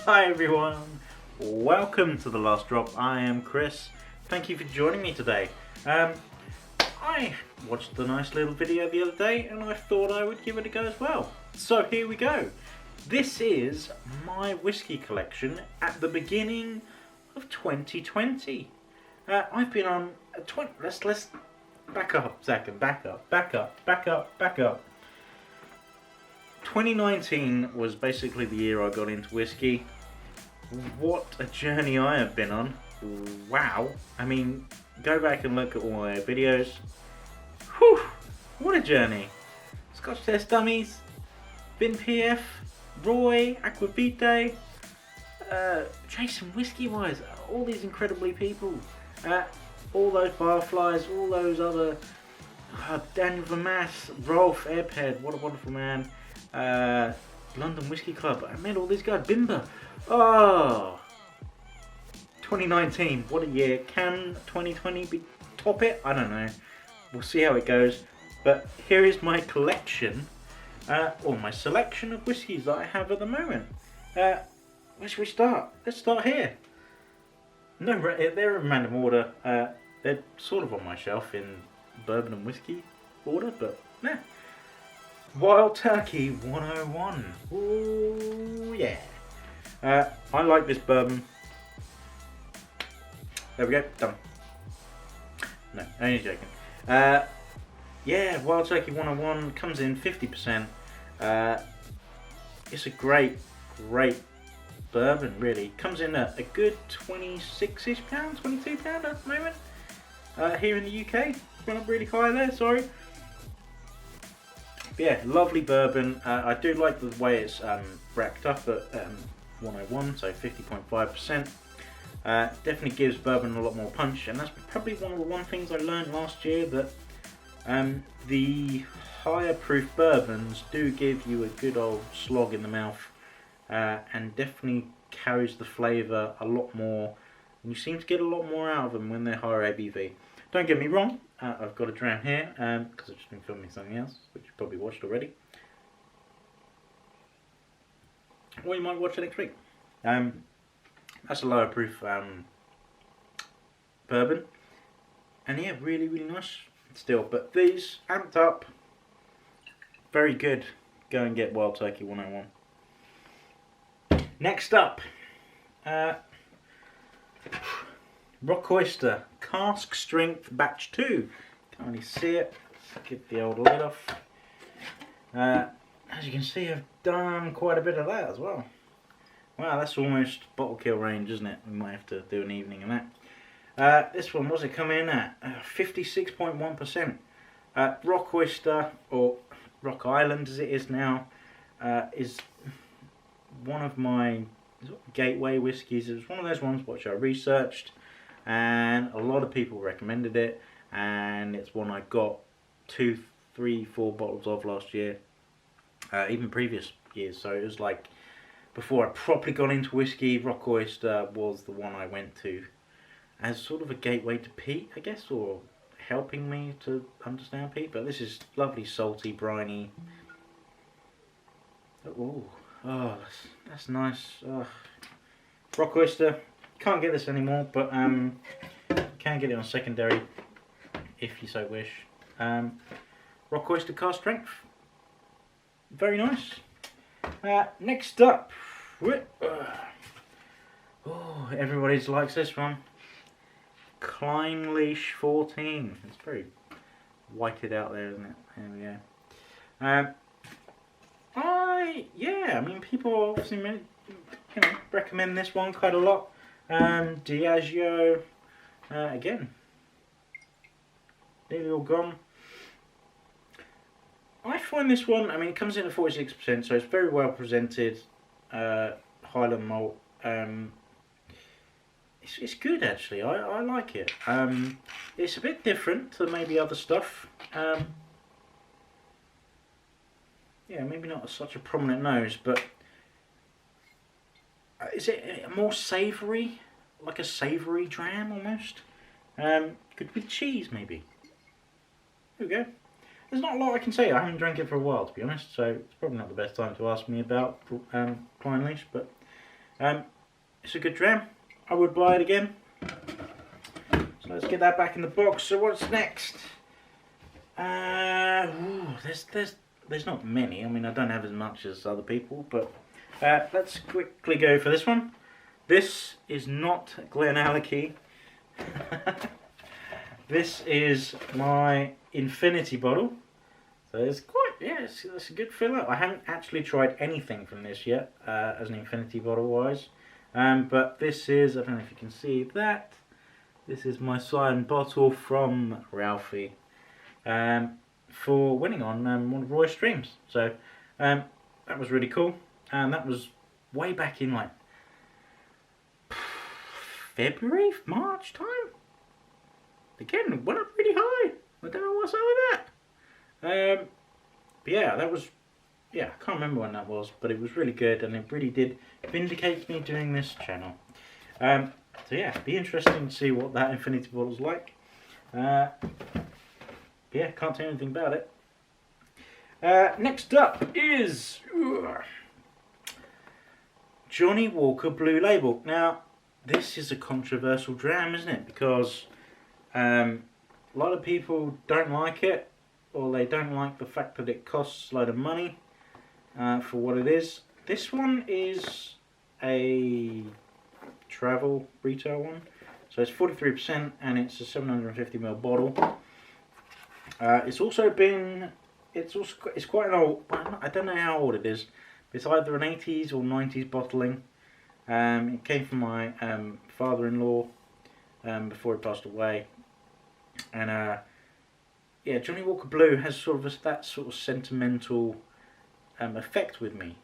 Hi everyone, welcome to The Last Drop. I am Chris. Thank you for joining me today. I watched a nice little video the other day and I thought I would give it a go as well. So here we go. This is my whiskey collection at the beginning of 2020. I've been on let's back up a second, back up. 2019 was basically the year I got into whiskey. What a journey I have been on. Wow. I mean, go back and look at all my videos. Whew, what a journey. Scotch Test Dummies, Vin PF, Roy, Aquavite, Jason Whiskey Wise, all these incredibly people. All those barflies, all those other, Daniel Vermaas, Rolf, Airpad, what a wonderful man. London Whisky Club, I met all these guys, Bimber. Oh, 2019, what a year. Can 2020 top it? I don't know. We'll see how it goes. But here is my collection, or my selection of whiskies that I have at the moment. Where should we start? Let's start here. No, they're in random order. They're sort of on my shelf in bourbon and whiskey order, but nah. Wild Turkey 101. Ooh, yeah. I like this bourbon. There we go, done. No, only joking. Yeah, Wild Turkey 101 comes in 50%. It's a great bourbon, really. Comes in a good 26-ish pound, 22 pound at the moment. Here in the UK, went up really high there, sorry. But yeah, lovely bourbon. I do like the way it's racked up at 101, so 50.5%. Definitely gives bourbon a lot more punch, and that's probably one of the things I learned last year, that the higher proof bourbons do give you a good old slog in the mouth, and definitely carries the flavour a lot more, and you seem to get a lot more out of them when they're higher ABV. Don't get me wrong, I've got a dram here, because I've just been filming something else, which you probably watched already. Or you might watch it next week. That's a lower proof bourbon. And yeah, really nice still. But these, amped up, very good. Go and get Wild Turkey 101. Next up, Rock Oyster Cask Strength Batch 2. Can't really see it. Get the old lid off. As you can see, I've done quite a bit of that as well. Wow, that's almost bottle kill range, isn't it? We might have to do an evening of that. This one, what's it come in at? 56.1%. Rock Oyster, or Rock Island as it is now, is one of my gateway whiskies. It was one of those ones which I researched, and a lot of people recommended it, and it's one I got 2, 3, 4 bottles of last year, even previous years. So it was like, before I properly got into whiskey, Rock Oyster was the one I went to as sort of a gateway to peat, I guess, or helping me to understand peat. But this is lovely, salty, briny. Oh, that's nice. Rock Oyster, can't get this anymore, but can get it on secondary if you so wish. Rock Oyster Cask Strength, very nice. Next up, everybody likes this one. Clynelish 14. It's very whited out there, isn't it? There we go. I mean, people obviously recommend this one quite a lot. Diageo, again, nearly all gone. I find this one, I mean, it comes in at 46%, so it's very well presented. Highland malt. It's good, actually. I like it. It's a bit different to maybe other stuff. Yeah, maybe not such a prominent nose, but is it more savoury? Like a savoury dram, almost? Good with cheese, maybe. There we go. There's not a lot I can say. I haven't drank it for a while, to be honest, so it's probably not the best time to ask me about Clynelish, but It's a good dram. I would buy it again. So let's get that back in the box. So what's next? There's not many. I mean, I don't have as much as other people, but let's quickly go for this one. This is not Glenallachie. This is my Infinity bottle. So it's quite, yeah, it's a good fill up. I haven't actually tried anything from this yet, as an Infinity bottle wise. But this is, I don't know if you can see that. This is my signed bottle from Ralphie. For winning on one of Roy's streams. So that was really cool. And that was way back in like February, March time. Again, it went up really high. I don't know what's up with that. But yeah, that was, yeah, I can't remember when that was, but it was really good, and it really did vindicate me doing this channel. So yeah, it'd be interesting to see what that Infinity bottle's like. Yeah, can't tell you anything about it. Next up is Johnnie Walker Blue Label. Now, this is a controversial dram, isn't it? Because a lot of people don't like it, or they don't like the fact that it costs a load of money for what it is. This one is a travel retail one, so it's 43% and it's a 750ml bottle. It's also been, it's quite an old, I don't know how old it is, but it's either an 80s or 90s bottling. It came from my father-in-law before he passed away. And yeah, Johnnie Walker Blue has sort of that sort of sentimental effect with me.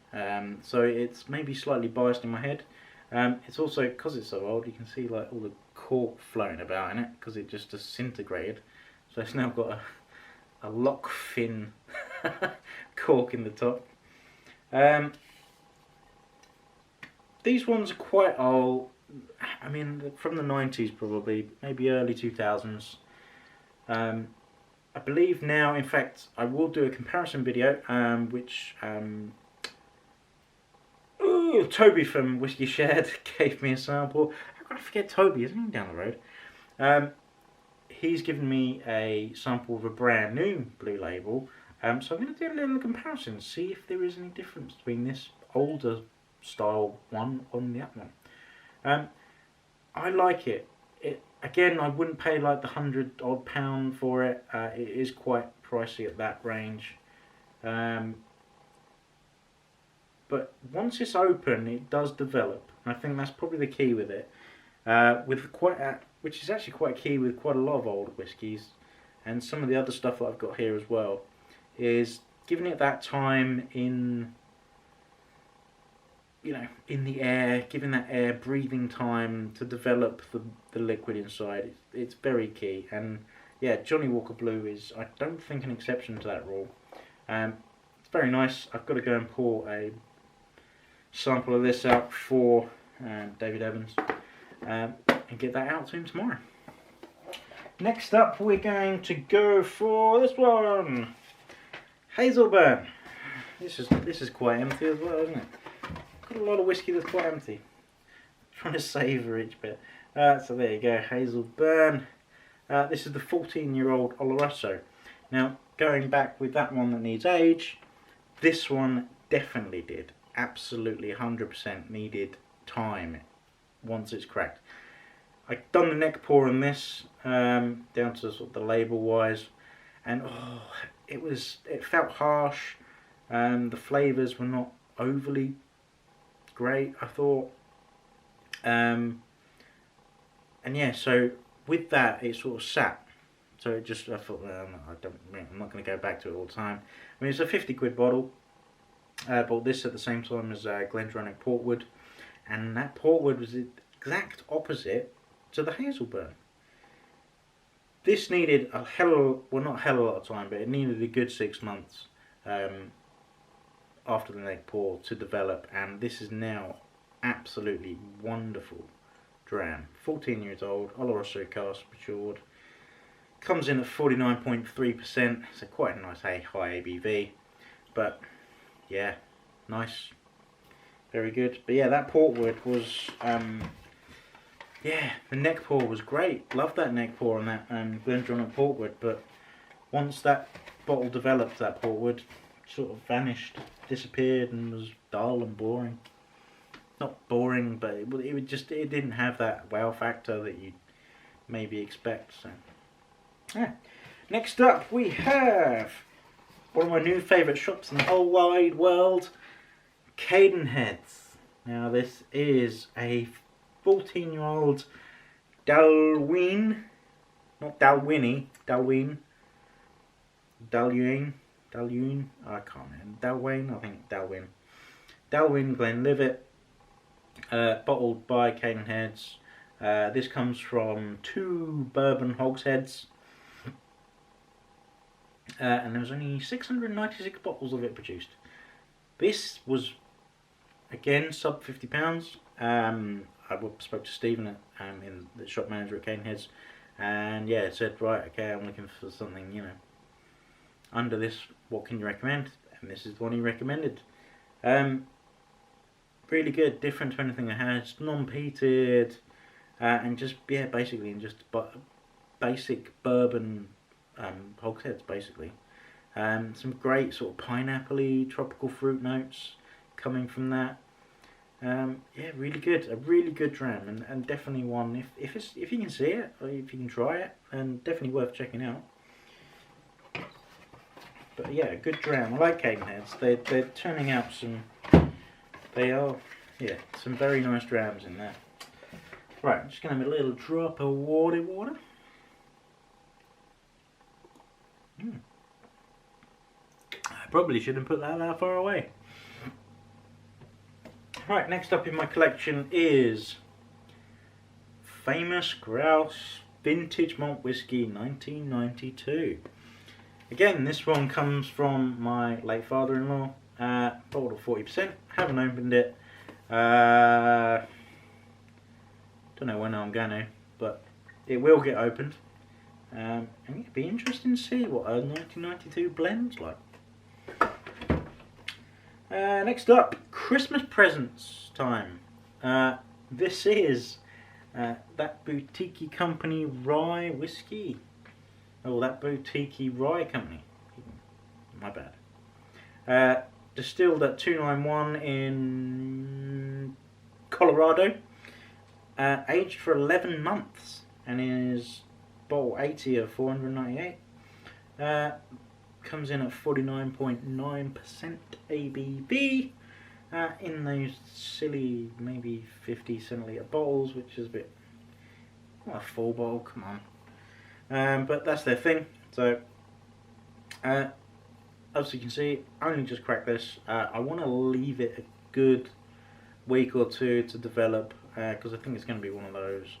So it's maybe slightly biased in my head. It's also, because it's so old, you can see like all the cork floating about in it, because it just disintegrated. So it's now got a lock fin cork in the top. These ones are quite old. I mean, from the 90s probably, maybe early 2000s. I believe now, in fact, I will do a comparison video, which Toby from Whisky Shared gave me a sample. How could I forget Toby? Isn't he down the road? He's given me a sample of a brand new Blue Label. So I'm going to do a little comparison, see if there is any difference between this older style one and the other one. I like it. Again, I wouldn't pay like the £100 odd for it. It is quite pricey at that range. But once it's open, it does develop. And I think that's probably the key with it. Which is actually quite key with quite a lot of old whiskies, and some of the other stuff that I've got here as well, is giving it that time in, you know, in the air, giving that air breathing time to develop the liquid inside. It's very key. And yeah, Johnnie Walker Blue is, I don't think, an exception to that rule. It's very nice. I've got to go and pour a sample of this out for David Evans and get that out to him tomorrow. Next up, we're going to go for this one, Hazel Burn. This is quite empty as well, isn't it? Got a lot of whiskey that's quite empty. I'm trying to savour each bit. So there you go, Hazel Burn. This is the 14-year-old Oloroso. Now, going back with that one that needs age, this one definitely did. Absolutely 100% needed time once it's cracked. I've done the neck pour on this, down to sort of the label wise, and oh, it felt harsh. The flavours were not overly great, I thought. And yeah, so with that, it sort of sat. So it just, I thought, I'm not going to go back to it all the time. I mean, it's a 50 quid bottle. Bought this at the same time as Glendronach Portwood, and that Portwood was the exact opposite to the Hazel Burn. This needed not a hell of a lot of time, but it needed a good 6 months after the neck pour to develop, and this is now absolutely wonderful dram. 14 years old, Oloroso cask matured. Comes in at 49.3%, so quite a nice high ABV, but yeah, nice. Very good. But yeah, that portwood was, yeah, the neck pour was great. Loved that neck pour on that Glendronach portwood. But once that bottle developed, that portwood sort of vanished, disappeared, and was dull and boring. Not boring, but it didn't have that wow factor that you maybe expect. So, yeah. Next up, we have one of my new favourite shops in the whole wide world, Cadenhead's. Now, this is a 14-year-old Dalwhin, not Dalwhinnie, Dalwhin, I can't remember, Dalwhin, I think Dalwhin. Darwin Glenlivet, bottled by Cadenhead's. This comes from 2 bourbon hogsheads. And there was only 696 bottles of it produced. This was, again, sub £50. I spoke to Stephen, in the shop manager at Cadenhead's, and yeah, said, right, okay, I'm looking for something, you know, under this, what can you recommend? And this is the one he recommended. Really good, different to anything I had. It's non-peated, and just, yeah, basically, and just basic bourbon hogsheads, basically. Some great sort of pineapple-y, tropical fruit notes coming from that. Yeah, really good. A really good dram, and definitely one, if you can see it, or if you can try it, and definitely worth checking out. But yeah, a good dram. I like Cadenhead's. They're turning out some, some very nice drams in there. Right, I'm just going to have a little drop of water. I probably shouldn't put that far away. Right, next up in my collection is famous Grouse Vintage Malt Whisky 1992. Again, this one comes from my late father-in-law. Bottled at 40%. Haven't opened it. Don't know when I'm going to, but it will get opened. And it'd be interesting to see what a 1992 blend's like. Next up, Christmas presents time. This is that boutique company Rye Whiskey. Oh, that boutique Rye company. My bad. Distilled at 291 in Colorado. Aged for 11 months and is bottle 80 of 498. Comes in at 49.9% ABV. In those silly, maybe 50 centilitre bottles, which is a bit, not a full bottle, come on. But that's their thing. So, as you can see, I only just cracked this. I want to leave it a good week or two to develop, because I think it's going to be one of those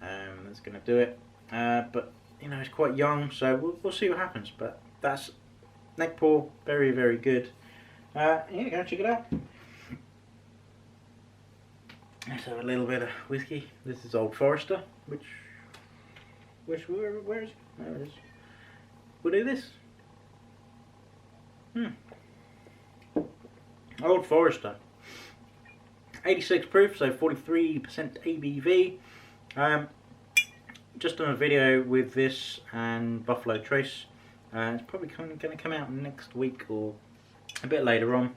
that's going to do it. But you know, it's quite young, so we'll see what happens. But that's neck pour, very, very good. Yeah, go check it out. Let's have a little bit of whiskey. This is Old Forester, where is it? There it is. We'll do this. Old Forester. 86 proof, so 43% ABV. Just done a video with this and Buffalo Trace. It's probably going to come out next week or a bit later on.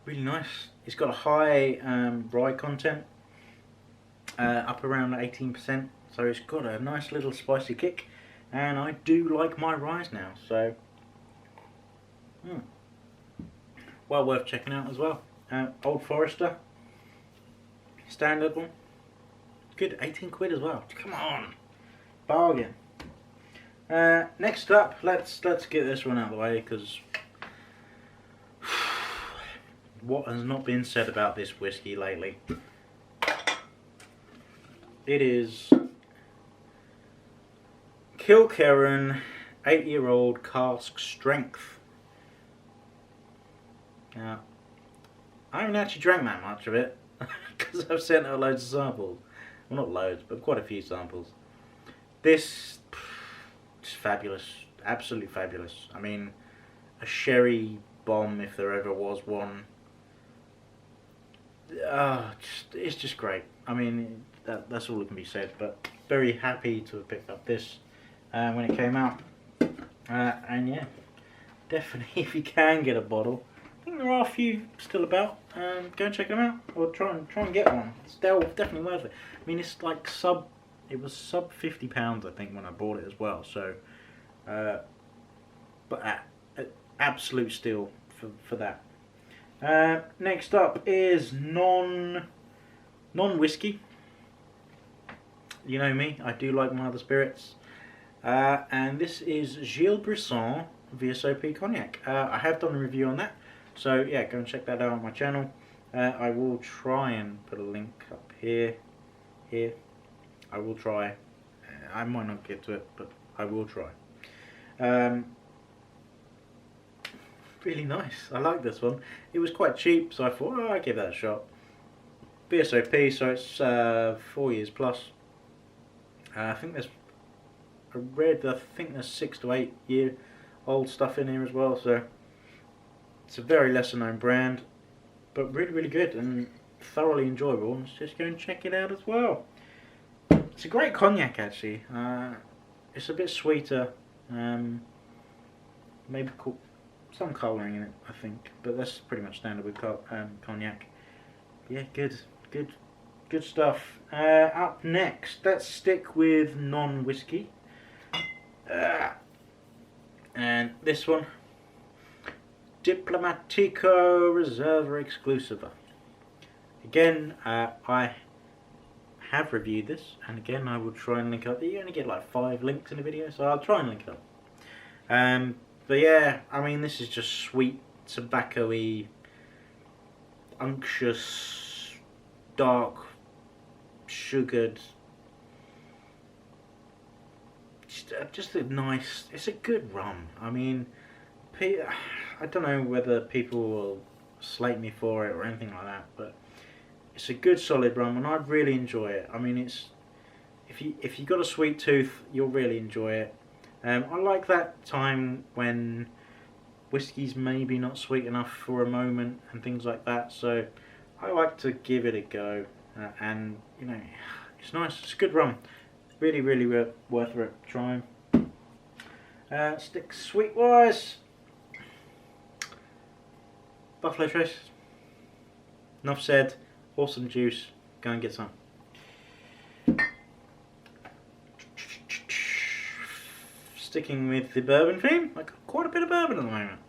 Really nice. It's got a high rye content, up around 18%, so it's got a nice little spicy kick, and I do like my ryes now, so well worth checking out as well. Old Forester, standard one, good, 18 quid as well. Come on, bargain. Next up, let's get this one out of the way, because what has not been said about this whiskey lately? It is Kilkerran 8-year-old cask strength. Now, I haven't actually drank that much of it because I've sent out loads of samples. Well, not loads, but quite a few samples. This is fabulous, absolutely fabulous. I mean, a sherry bomb if there ever was one. it's just great. I mean, that's all that can be said. But very happy to have picked up this when it came out. And yeah, definitely if you can get a bottle, I think there are a few still about. Go and check them out, or try and get one. It's definitely worth it. I mean, it's like it was sub £50 I think when I bought it as well. So, but absolute steal for that. Next up is non-whiskey. You know me, I do like my other spirits. And this is Gilles Brisson VSOP Cognac. I have done a review on that, so yeah, go and check that out on my channel. I will try and put a link up here. I will try. I might not get to it, but I will try. Really nice. I like this one. It was quite cheap, so I thought, I'll give that a shot. VSOP, so it's 4 years plus. I think there's 6 to 8 year old stuff in here as well, so it's a very lesser known brand, but really good and thoroughly enjoyable. Let's just go and check it out as well. It's a great cognac actually. It's a bit sweeter, maybe some colouring in it I think, but that's pretty much standard with cognac. Yeah, good stuff. Up next, let's stick with non-whiskey. And this one, Diplomatico Reserva Exclusiva. Again, I have reviewed this, and again I will try and link up. You only get like 5 links in a video, so I'll try and link it up. But yeah, I mean, this is just sweet, tobacco-y, unctuous, dark, sugared. Just a nice. It's a good rum. I mean, I don't know whether people will slate me for it or anything like that, but it's a good solid rum, and I really enjoy it. I mean, it's if you got a sweet tooth, you'll really enjoy it. I like that time when whiskey's maybe not sweet enough for a moment and things like that. So I like to give it a go, and you know, it's nice. It's a good rum. Really worth it trying. Stick sweet wise. Buffalo Trace. Enough said. Awesome juice. Go and get some. Sticking with the bourbon theme, I got quite a bit of bourbon at the moment.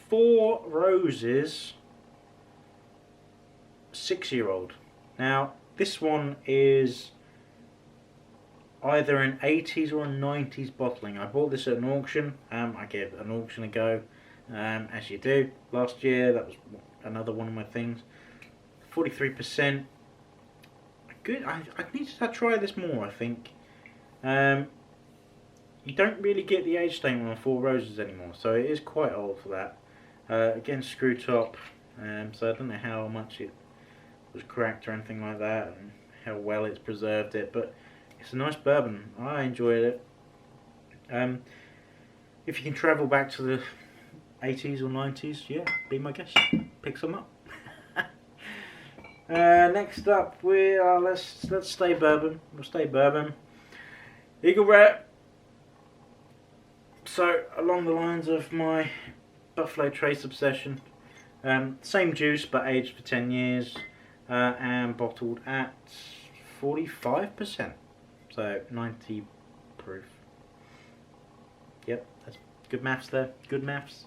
4 Roses 6-year-old. Now this one is either an 80s or a 90s bottling. I bought this at an auction. I gave an auction a go, as you do. Last year, that was another one of my things. 43%. Good. I need to try this more, I think. You don't really get the age statement on 4 Roses anymore, so it is quite old for that. Again, screw top, so I don't know how much it was cracked or anything like that, and how well it's preserved it, but it's a nice bourbon. I enjoyed it. If you can travel back to the 80s or 90s, yeah, be my guest. Pick some up. Next up, we are let's stay bourbon. We'll stay bourbon. Eagle Rare. So along the lines of my Buffalo Trace obsession, same juice but aged for 10 years, and bottled at 45%. So 90 proof. Yep, that's good maths there. Good maths.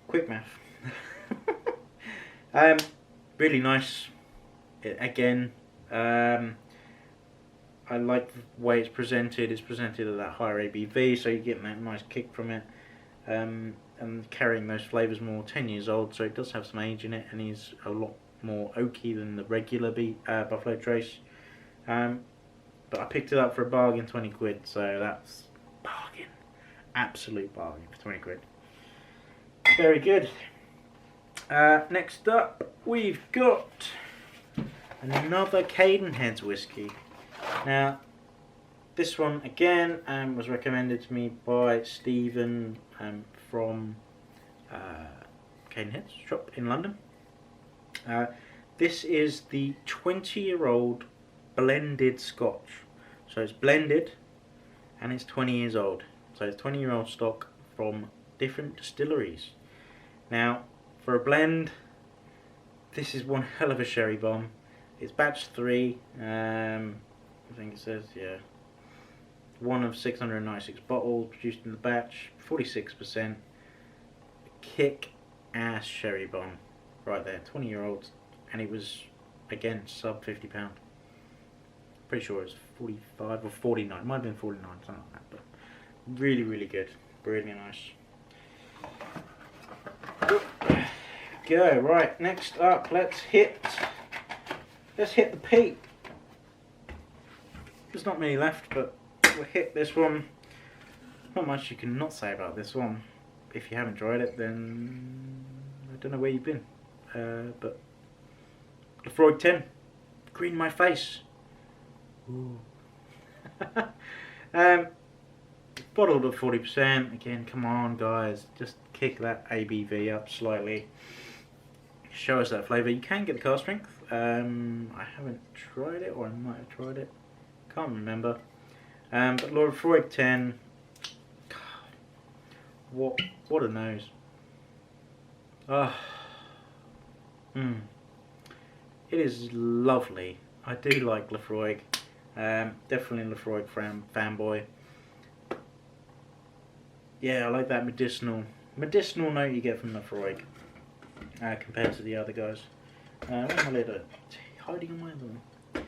Quick math. Really nice. Again, I like the way it's presented. It's presented at that higher ABV, so you're getting that nice kick from it. And carrying those flavours more. 10 years old, so it does have some age in it, and is a lot more oaky than the regular Buffalo Trace. But I picked it up for a bargain, 20 quid, so that's bargain. Absolute bargain for 20 quid. Very good. Next up, we've got another Cadenhead's whiskey. Now, this one again was recommended to me by Stephen from Cadenhead's shop in London. This is the 20-year-old blended Scotch. So it's blended and it's 20 years old. So it's 20-year-old stock from different distilleries. Now, for a blend, this is one hell of a sherry bomb. It's batch 3, I think it says, yeah. One of 696 bottles produced in the batch, 46%. Kick-ass sherry bomb. Right there, 20-year-olds. And it was, again, sub £50. Pretty sure it was 45 or 49. It might have been 49, something like that. But really, really good. Really nice. Go, right, next up, let's hit the peat. There's not many left, but we'll hit this one. Not much you can not say about this one. If you haven't tried it, then I don't know where you've been. But Lefroy 10, green my face. Ooh. Bottled at 40%. Again, come on, guys, just kick that ABV up slightly. Show us that flavour. You can get the cask strength. I haven't tried it, or I might have tried it. Can't remember. But Lefroy 10. What a nose. Ah. It is lovely. I do like Lefroy. Definitely a Lefroy fanboy. Yeah, I like that medicinal note you get from Lefroy compared to the other guys. Where's my lid? Hiding on my other one. But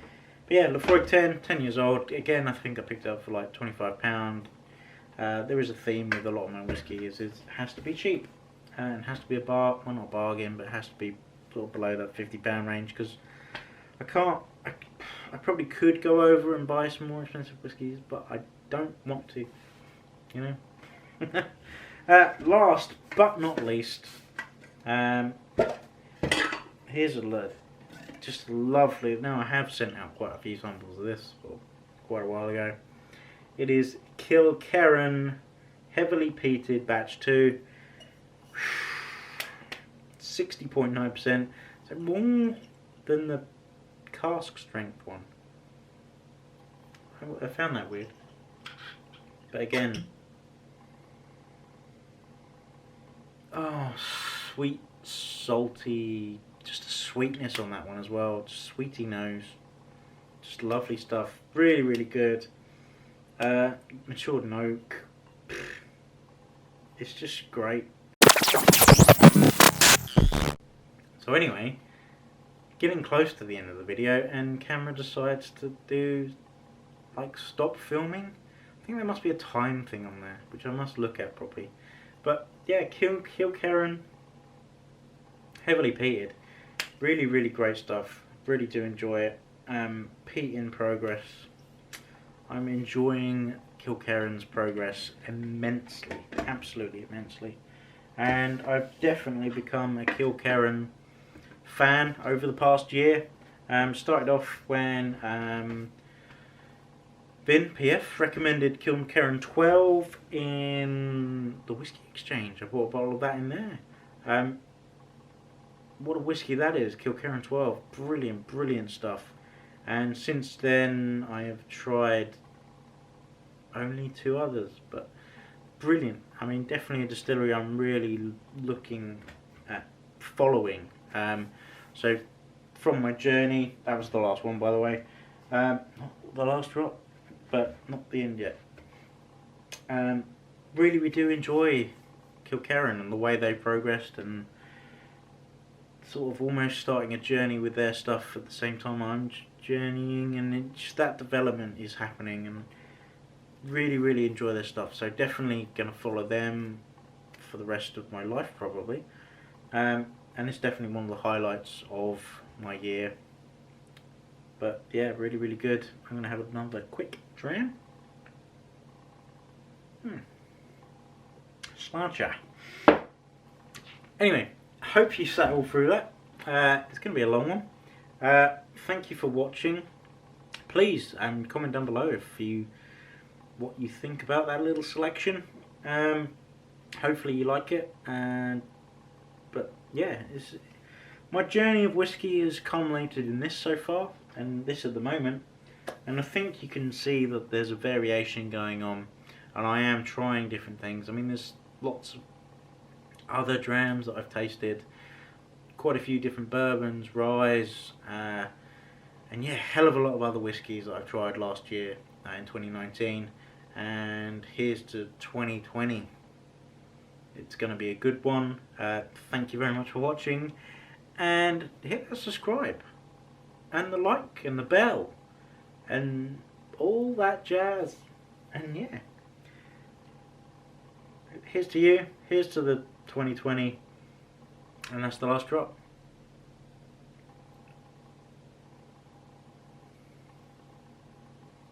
yeah, Lefroy 10 years old. Again, I think I picked it up for like £25. There is a theme with a lot of my whiskey. It has to be cheap. And it has to be well, not a bargain, but it has to be sort of below that £50 range, because I probably could go over and buy some more expensive whiskies, but I don't want to, you know. Last but not least, here's just lovely. Now, I have sent out quite a few samples of this quite a while ago. It is Kilkerran heavily peated batch 2. 60.9%, so more than the cask strength one. I found that weird, but again, oh, sweet, salty, just a sweetness on that one as well. Just sweety nose, just lovely stuff. Really, really good. Matured in oak. It's just great. So anyway, getting close to the end of the video, and camera decides to do, like, stop filming. I think there must be a time thing on there, which I must look at properly. But yeah, Kilkerran, heavily peated. Really, really great stuff. Really do enjoy it. Peat in progress. I'm enjoying Kilkerran's progress immensely, absolutely immensely. And I've definitely become a Kilkerran fan over the past year. Started off when Vin PF recommended Kilkerran 12 in the Whisky Exchange. I bought a bottle of that in there. What a whiskey that is, Kilkerran 12. Brilliant, brilliant stuff. And since then I have tried only 2 others, but brilliant. I mean, definitely a distillery I'm really looking at following. So from my journey, that was the last one, by the way. Not the last drop, but not the end yet. Really, we do enjoy Kilkerran and the way they progressed, and sort of almost starting a journey with their stuff at the same time I'm journeying, and just that development is happening, and really, really enjoy their stuff. So definitely going to follow them for the rest of my life, probably. And it's definitely one of the highlights of my year. But yeah, really, really good. I'm going to have another quick dram. Sláinte. Anyway, hope you sat all through that. It's going to be a long one. Thank you for watching. Please comment down below what you think about that little selection. Hopefully you like it. But yeah, my journey of whiskey has culminated in this so far, and this at the moment. And I think you can see that there's a variation going on, and I am trying different things. I mean, there's lots of other drams that I've tasted, quite a few different bourbons, ryes, and yeah, hell of a lot of other whiskies that I've tried last year in 2019. And here's to 2020. It's going to be a good one. Thank you very much for watching, and hit the subscribe and the like and the bell and all that jazz. And yeah, here's to you, here's to the 2020, and that's the last drop.